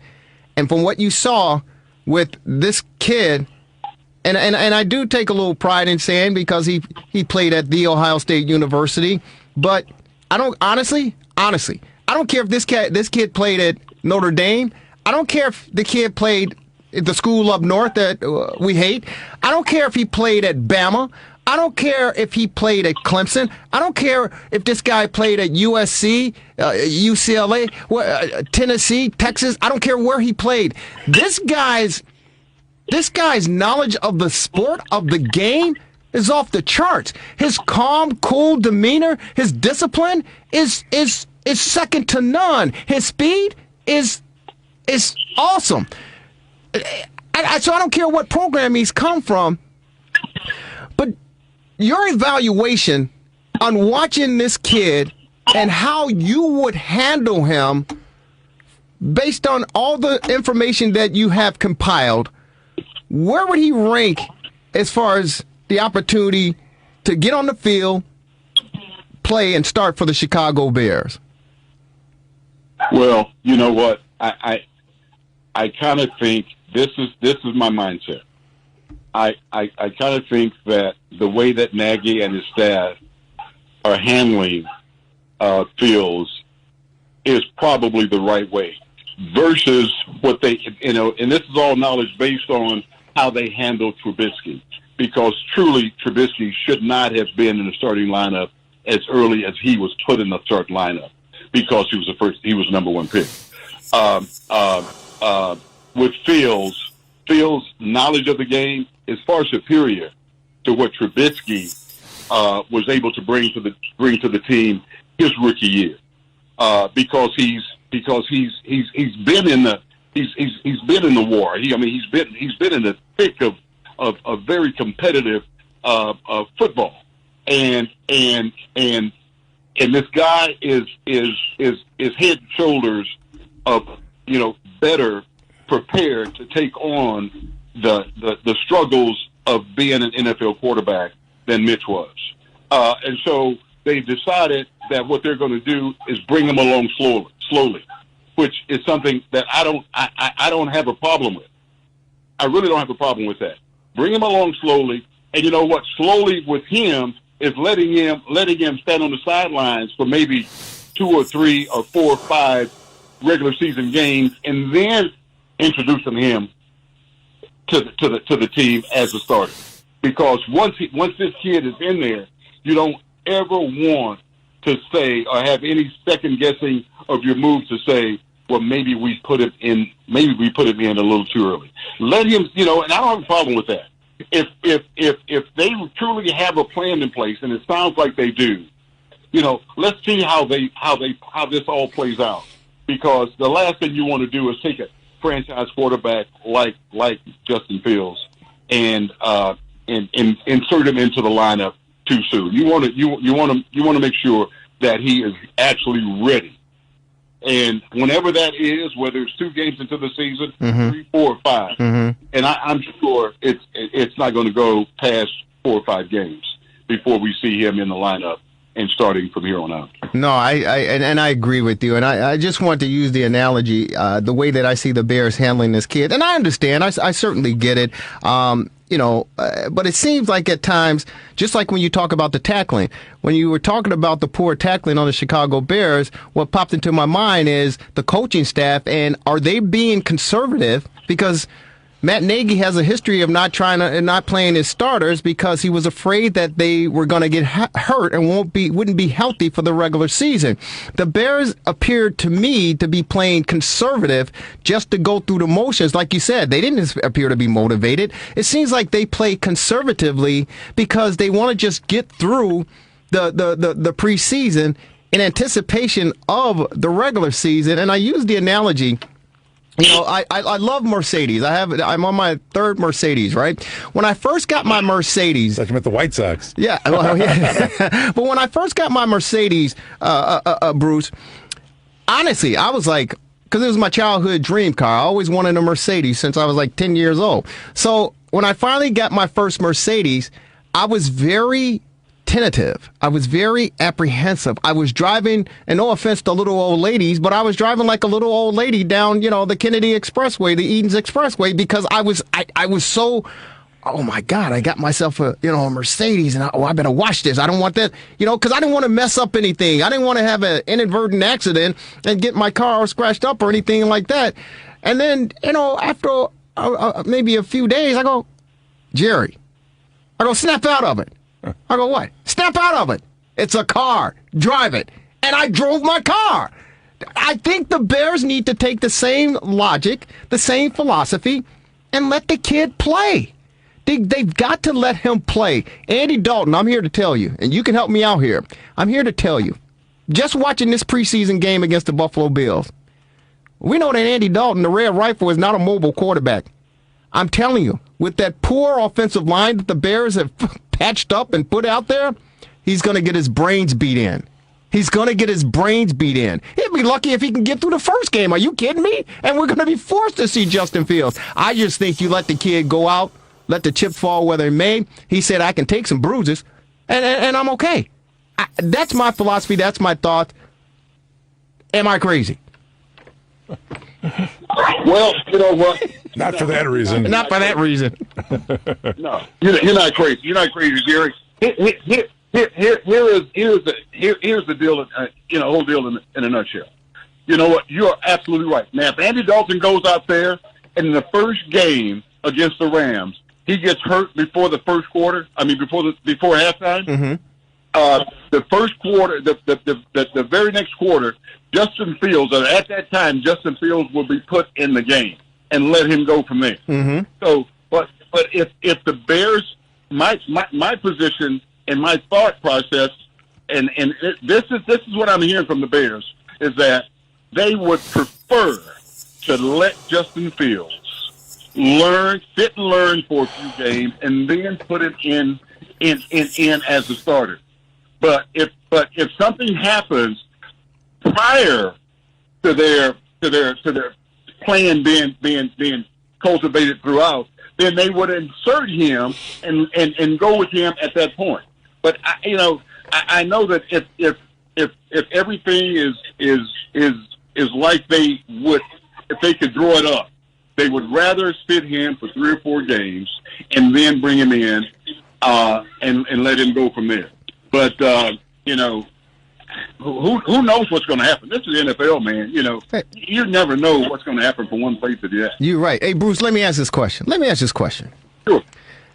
and from what you saw with this kid, and I do take a little pride in saying because he played at The Ohio State University, but I don't honestly, I don't care if this kid played at Notre Dame. I don't care if the kid played at the school up north that we hate. I don't care if he played at Bama. I don't care if he played at Clemson. I don't care if this guy played at USC, UCLA, Tennessee, Texas. I don't care where he played. This guy's knowledge of the sport, of the game, is off the charts. His calm, cool demeanor, his discipline is second to none. His speed is awesome. So I don't care what program he's come from, but your evaluation on watching this kid and how you would handle him based on all the information that you have compiled, where would he rank as far as the opportunity to get on the field, play, and start for the Chicago Bears? Well, you know what? I kind of think this is my mindset. I kind of think that the way that Nagy and his staff are handling Fields is probably the right way versus what they, and this is all knowledge based on how they handle Trubisky, because truly Trubisky should not have been in the starting lineup as early as he was put in the starting lineup because he was number 1 pick. With Fields' knowledge of the game is far superior to what Trubisky was able to bring to the team his rookie year, because he's been in the war. He's been in the thick of very competitive football, and this guy is head and shoulders better prepared to take on the struggles of being an NFL quarterback than Mitch was. And so they decided that what they're going to do is bring him along slowly, which is something that I don't have a problem with. I really don't have a problem with that. Bring him along slowly, and you know what? Slowly with him is letting him stand on the sidelines for maybe 2 or 3 or 4 or 5 regular season games, and then introducing him to the team as a starter. Because once this kid is in there, you don't ever want to say or have any second guessing of your move to say, well, maybe we put him in a little too early. Let him, and I don't have a problem with that. If they truly have a plan in place, and it sounds like they do, let's see how this all plays out. Because the last thing you want to do is take a franchise quarterback like Justin Fields and insert him into the lineup too soon. You want to make sure that he is actually ready. And whenever that is, whether it's 2 games into the season, 3, 4, or 5, and I'm sure it's not going to go past 4 or 5 games before we see him in the lineup and starting from here on out. No, I agree with you, and I just want to use the analogy, the way that I see the Bears handling this kid, and I understand, I certainly get it, but it seems like at times, just like when you talk about the tackling, when you were talking about the poor tackling on the Chicago Bears, what popped into my mind is the coaching staff, and are they being conservative? Because Matt Nagy has a history of not playing his starters because he was afraid that they were going to get hurt and wouldn't be healthy for the regular season. The Bears appeared to me to be playing conservative just to go through the motions. Like you said, they didn't appear to be motivated. It seems like they play conservatively because they want to just get through the preseason in anticipation of the regular season. And I use the analogy. I love Mercedes. I'm on my third Mercedes, right? When I first got my Mercedes, like I'm at the White Sox. Yeah, well, yeah. But when I first got my Mercedes, Bruce, honestly, I was like, because it was my childhood dream car. I always wanted a Mercedes since I was like 10 years old. So when I finally got my first Mercedes, I was very tentative. I was very apprehensive. I was driving, and no offense to little old ladies, but I was driving like a little old lady down, the Kennedy Expressway, the Edens Expressway, because I was so, oh my God, I got myself a Mercedes, and I better watch this. I don't want that, because I didn't want to mess up anything. I didn't want to have an inadvertent accident and get my car scratched up or anything like that. And then, after maybe a few days, I go, Jerry, snap out of it. I go, what? Step out of it. It's a car. Drive it. And I drove my car. I think the Bears need to take the same logic, the same philosophy, and let the kid play. They've got to let him play. Andy Dalton, I'm here to tell you, and you can help me out here. I'm here to tell you, just watching this preseason game against the Buffalo Bills, we know that Andy Dalton, the Red Rifle, is not a mobile quarterback. I'm telling you, with that poor offensive line that the Bears have patched up and put out there, he's going to get his brains beat in. He's going to get his brains beat in. He'll be lucky if he can get through the first game. Are you kidding me? And we're going to be forced to see Justin Fields. I just think you let the kid go out, let the chip fall where they may. He said, I can take some bruises, and I'm okay. That's my philosophy. That's my thought. Am I crazy? Well, you know what? Not for that reason. Not for that reason. No, you're not crazy. You're not crazy, Jerry. Here's the deal. Whole deal in a nutshell. You know what? You are absolutely right. Now, if Andy Dalton goes out there and in the first game against the Rams, he gets hurt before the first quarter. I mean, before halftime. Mm-hmm. The first quarter, the very next quarter, Justin Fields. At that time, Justin Fields will be put in the game and let him go from there. Mm-hmm. So, but if the Bears, my position and my thought process, this is what I'm hearing from the Bears, is that they would prefer to let Justin Fields sit and learn for a few games, and then put it in as a starter. But if something happens prior to their plan being cultivated throughout, then they would insert him and go with him at that point. But I know that if everything is like they would, if they could draw it up, they would rather sit him for 3 or 4 games and then bring him in and let him go from there. But who knows what's going to happen? This is the NFL, man. You never know what's going to happen from one place to the other. You're right. Hey, Bruce, let me ask this question. Sure.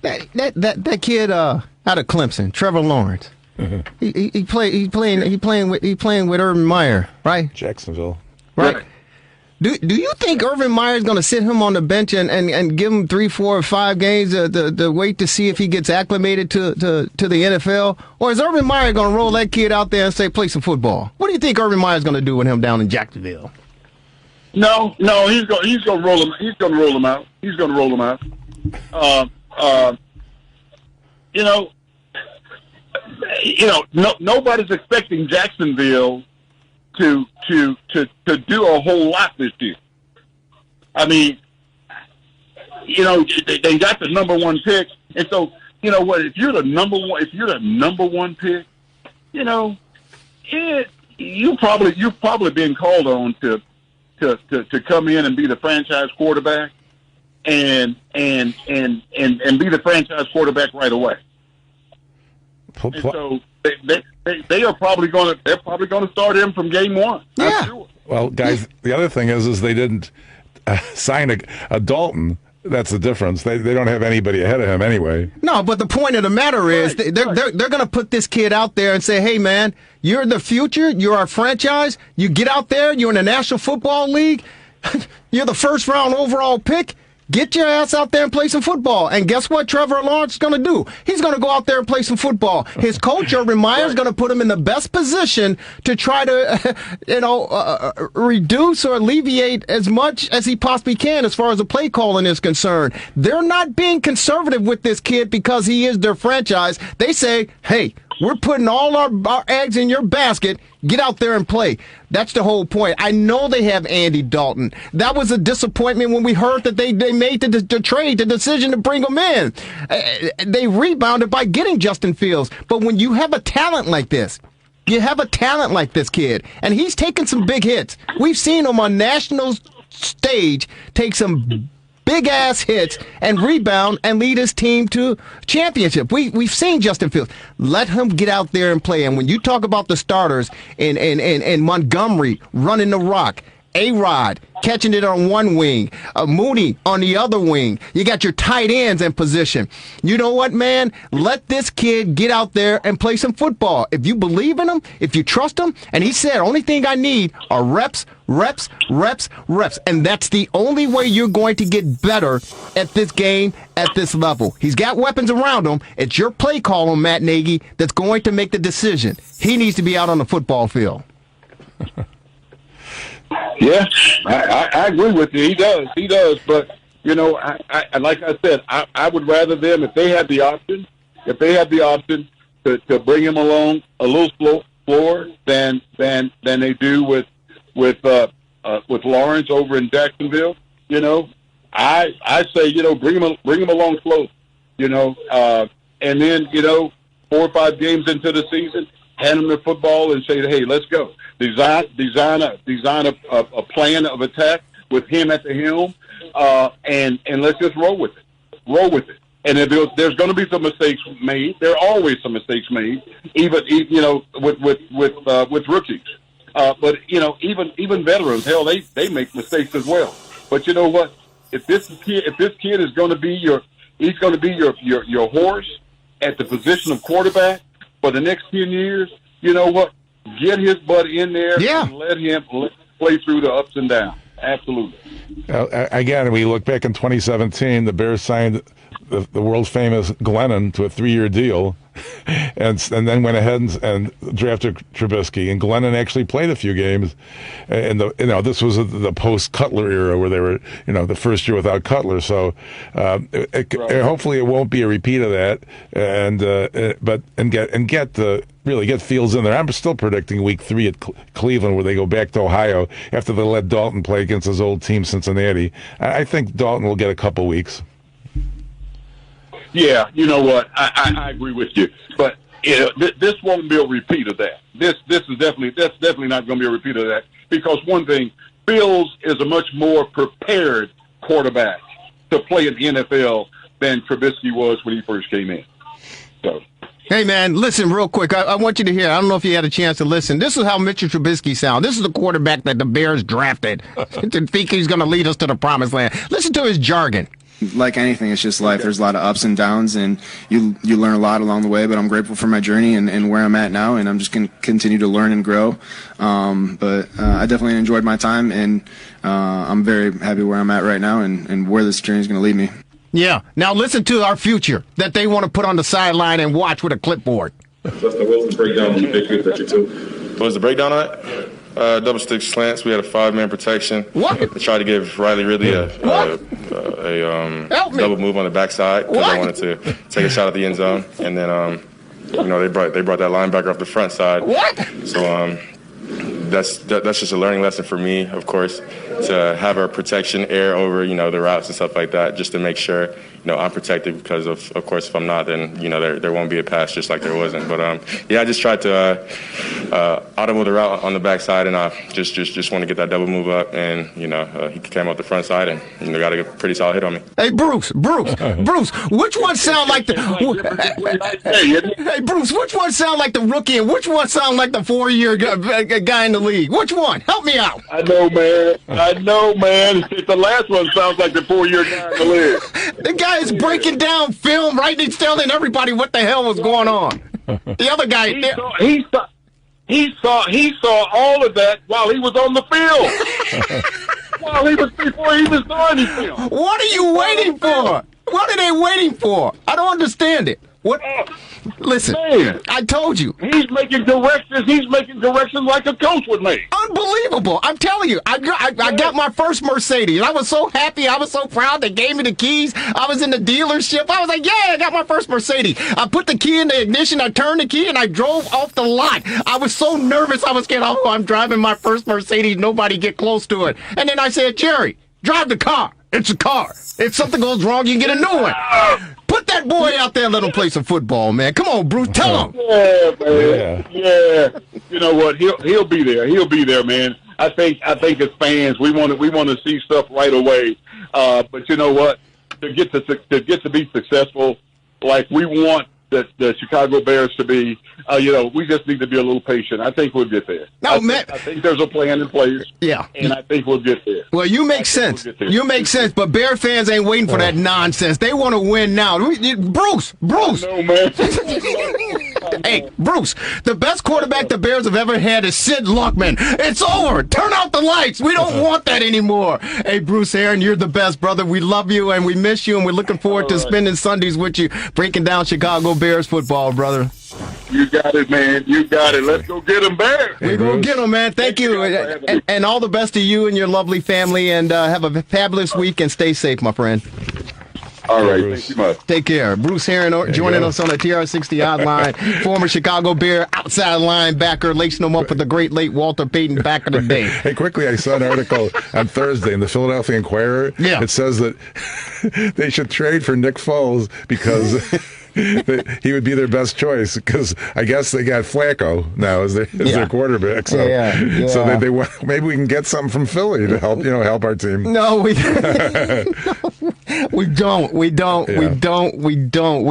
That kid out of Clemson, Trevor Lawrence. Mm-hmm. He playing with Urban Meyer, right? Jacksonville. Right. Do you think Urban Meyer is going to sit him on the bench and give him 3, 4, or 5 games to wait to see if he gets acclimated to the NFL? Or is Urban Meyer going to roll that kid out there and say, play some football? What do you think Urban Meyer is going to do with him down in Jacksonville? No, he's going to roll him. He's going to roll him out. He's going to roll him out. Nobody's expecting Jacksonville to do a whole lot this year. I mean, they got the number 1 pick, and so you know what? If you're the number one pick, you've probably been called on to come in and be the franchise quarterback and be the franchise quarterback right away. And so they're probably going to start him from game one. Yeah. I'm sure. Well, guys, the other thing is they didn't sign a Dalton. That's the difference. They don't have anybody ahead of him anyway. No, but the point of the matter is they're going to put this kid out there and say, hey, man, you're the future. You're our franchise. You get out there. You're in the National Football League. You're the first-round overall pick. Get your ass out there and play some football. And guess what Trevor Lawrence is going to do? He's going to go out there and play some football. His coach, Urban Meyer, is going to put him in the best position to try to, reduce or alleviate as much as he possibly can as far as the play calling is concerned. They're not being conservative with this kid because he is their franchise. They say, hey, we're putting all our eggs in your basket. Get out there and play. That's the whole point. I know they have Andy Dalton. That was a disappointment when we heard that they made the decision to bring him in. They rebounded by getting Justin Fields. But when you have a talent like this, you have a talent like this kid, and he's taken some big hits. We've seen him on national stage take some big-ass hits and rebound and lead his team to championship. We've seen Justin Fields. Let him get out there and play. And when you talk about the starters in Montgomery running the rock, A-Rod catching it on one wing, Mooney on the other wing. You got your tight ends in position. You know what, man? Let this kid get out there and play some football. If you believe in him, if you trust him, and he said, only thing I need are reps, reps, reps, reps. And that's the only way you're going to get better at this game, at this level. He's got weapons around him. It's your play call on Matt Nagy that's going to make the decision. He needs to be out on the football field. Yeah, I agree with you. He does. But, I like I said, I would rather them, if they had the option to bring him along a little slower than they do with Lawrence over in Jacksonville. I say, bring him along slow. And then 4 or 5 games into the season, hand him the football and say, hey, let's go. Design a plan of attack with him at the helm, and let's just roll with it. And if there's going to be some mistakes made. There are always some mistakes made, even with rookies. But even veterans, hell, they make mistakes as well. But you know what? If this kid is going to be your horse at the position of quarterback for the next 10 years, you know what? Get his butt in there and let him play through the ups and downs. Absolutely. Again, we look back in 2017, the Bears signed the world-famous Glennon to a 3-year deal, and then went ahead and drafted Trubisky. And Glennon actually played a few games. And this was the post-Cutler era where they were, the first year without Cutler. So hopefully it won't be a repeat of that. And get Fields in there. I'm still predicting week 3 at Cleveland, where they go back to Ohio after they let Dalton play against his old team, Cincinnati. I think Dalton will get a couple weeks. Yeah, you know what? I agree with you, but this won't be a repeat of that. That's definitely not going to be a repeat of that, because one thing, Fields is a much more prepared quarterback to play in the NFL than Trubisky was when he first came in. So. Hey, man, listen real quick. I want you to hear. I don't know if you had a chance to listen. This is how Mitchell Trubisky sounds. This is the quarterback that the Bears drafted to think he's going to lead us to the promised land. Listen to his jargon. Like anything, it's just life. There's a lot of ups and downs, and you learn a lot along the way, but I'm grateful for my journey and where I'm at now, and I'm just going to continue to learn and grow. But I definitely enjoyed my time, and I'm very happy where I'm at right now and where this journey is going to lead me. Yeah. Now listen to our future that they want to put on the sideline and watch with a clipboard. Justin, what was the breakdown on the big hit that you took? What was the breakdown on it? Double stick slants. We had a 5-man protection. What? I tried to give Riley Ridley a double move on the backside because I wanted to take a shot at the end zone, and then they brought that linebacker off the front side. What? So that's just a learning lesson for me, of course, to have a protection air over, the routes and stuff like that, just to make sure, I'm protected, because of course, if I'm not, then, there won't be a pass just like there wasn't. But, I just tried to audible the route on the backside, and I just want to get that double move up, and, he came out the front side and, got a pretty solid hit on me. Hey, Bruce, which one sound like the... Hey, Bruce, which one sound like the rookie, and which one sound like the 4-year guy in the league? Which one? Help me out. I know, man. The last one sounds like the 4-year guy in the league. The guy is breaking down film, right? He's telling everybody what the hell was going on. The other guy... He saw all of that while he was on the field. Before he was doing anything. What are you waiting for? What are they waiting for? I don't understand it. What? Listen, man, I told you. He's making directions. He's making directions like a coach would make. Unbelievable. I'm telling you. I got my first Mercedes. I was so happy. I was so proud. They gave me the keys. I was in the dealership. I was like, yeah, I got my first Mercedes. I put the key in the ignition. I turned the key, and I drove off the lot. I was so nervous. I was getting, I'm driving my first Mercedes. Nobody get close to it. And then I said, Jerry, drive the car. It's a car. If something goes wrong, you can get a new one. Put that boy out there and let him play some football, man. Come on, Bruce, tell him. Yeah, man. Yeah. You know what? He'll be there. He'll be there, man. I think as fans, we want to see stuff right away. But you know what? To get to be successful, like we want the Chicago Bears to be, we just need to be a little patient. I think we'll get there. I think there's a plan in place. Yeah. And I think we'll get there. Well, you make sense. You make sense, but Bear fans ain't waiting for that nonsense. They want to win now. Bruce. No, man. Hey, Bruce, the best quarterback the Bears have ever had is Sid Luckman. It's over. Turn out the lights. We don't want that anymore. Hey, Bruce Herron, you're the best, brother. We love you, and we miss you, and we're looking forward to spending Sundays with you, breaking down Chicago Bears football, brother. You got it, man. You got it. Let's go get them, Bears. We're going to get them, man. Thank you. And all the best to you and your lovely family, and have a fabulous week, and stay safe, my friend. All right, thank you much. Take care. Bruce Herron joining us on the TRS60 hotline. Former Chicago Bear outside linebacker, lacing him up with the great late Walter Payton back in the day. Hey, quickly, I saw an article on Thursday in the Philadelphia Inquirer. Yeah. It says that they should trade for Nick Foles because he would be their best choice, because I guess they got Flacco now as their quarterback. So, so they want, maybe we can get something from Philly to help our team. No, we don't. We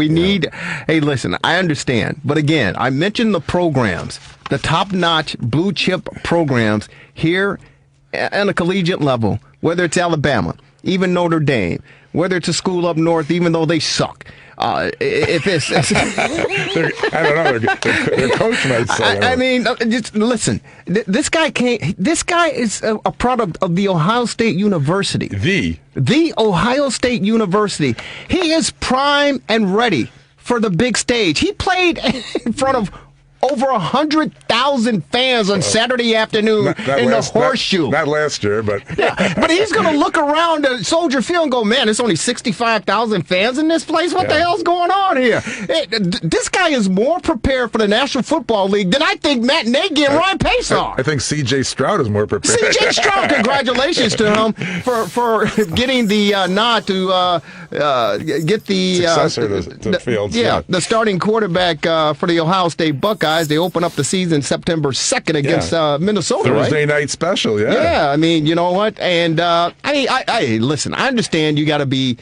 need. Hey, listen, I understand, but again, I mentioned the programs, the top-notch blue chip programs here at a collegiate level, whether it's Alabama, even Notre Dame, whether it's a school up north, even though they suck. If it's, I don't know. Their coach might say. I mean, just listen. This guy can't. This guy is a product of the Ohio State University. The Ohio State University. He is prime and ready for the big stage. He played in front of over 100,000 fans on Saturday afternoon in the Horseshoe. Not last year, but but he's going to look around Soldier Field and go, man, there's only 65,000 fans in this place. What the hell's going on here? This guy is more prepared for the National Football League than I think Matt Nagy and Ryan Pace are. I think C.J. Stroud is more prepared. C.J. Stroud, congratulations to him for getting the nod to get the successor to Fields. The starting quarterback for the Ohio State Buckeyes. They open up the season September 2nd against Minnesota, Thursday night special, Yeah, I mean, you know what? And I listen, I understand you got to be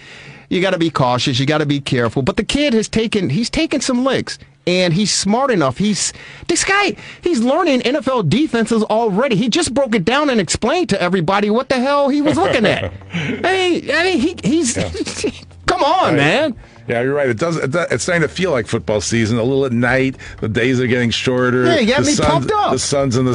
cautious, you got to be careful, but the kid he's taken some licks. And he's smart enough. He's learning NFL defenses already. He just broke it down and explained to everybody what the hell he was looking at. He's come on, man. Yeah, you're right. It's starting to feel like football season. A little at night. The days are getting shorter. Yeah, you got me pumped up. The sun's in on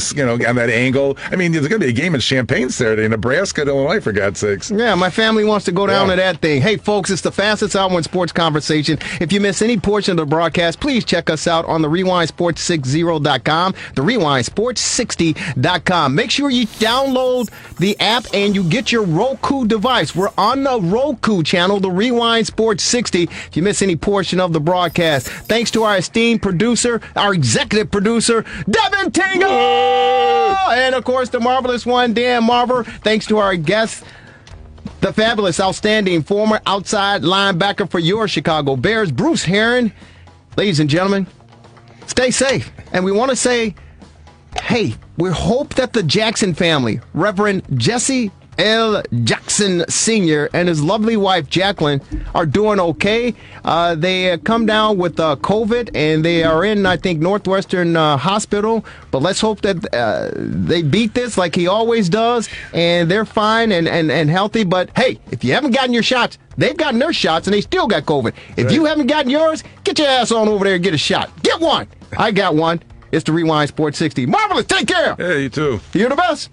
that angle. I mean, there's going to be a game in Champaign Saturday, Nebraska to Illinois, for God's sakes. Yeah, my family wants to go down to that thing. Hey, folks, it's the fastest hour in sports conversation. If you miss any portion of the broadcast, please check us out on the RewindSports60.com, the RewindSports60.com. Make sure you download the app and you get your Roku device. We're on the Roku channel, the Rewind Sports 60. if you miss any portion of the broadcast. Thanks to our esteemed producer, our executive producer, Devin Tingle! And, of course, the marvelous one, Dan Marver. Thanks to our guests, the fabulous, outstanding former outside linebacker for your Chicago Bears, Bruce Herron. Ladies and gentlemen, stay safe. And we want to say, hey, we hope that the Jackson family, Reverend Jesse L. Jackson Sr. and his lovely wife, Jacqueline, are doing okay. They come down with COVID, and they are in, I think, Northwestern Hospital. But let's hope that they beat this like he always does, and they're fine and healthy. But, hey, if you haven't gotten your shots, they've gotten their shots, and they still got COVID. If you haven't gotten yours, get your ass on over there and get a shot. Get one. I got one. It's the Rewind Sports 60. Marvelous. Take care. Hey, you too. You're the best.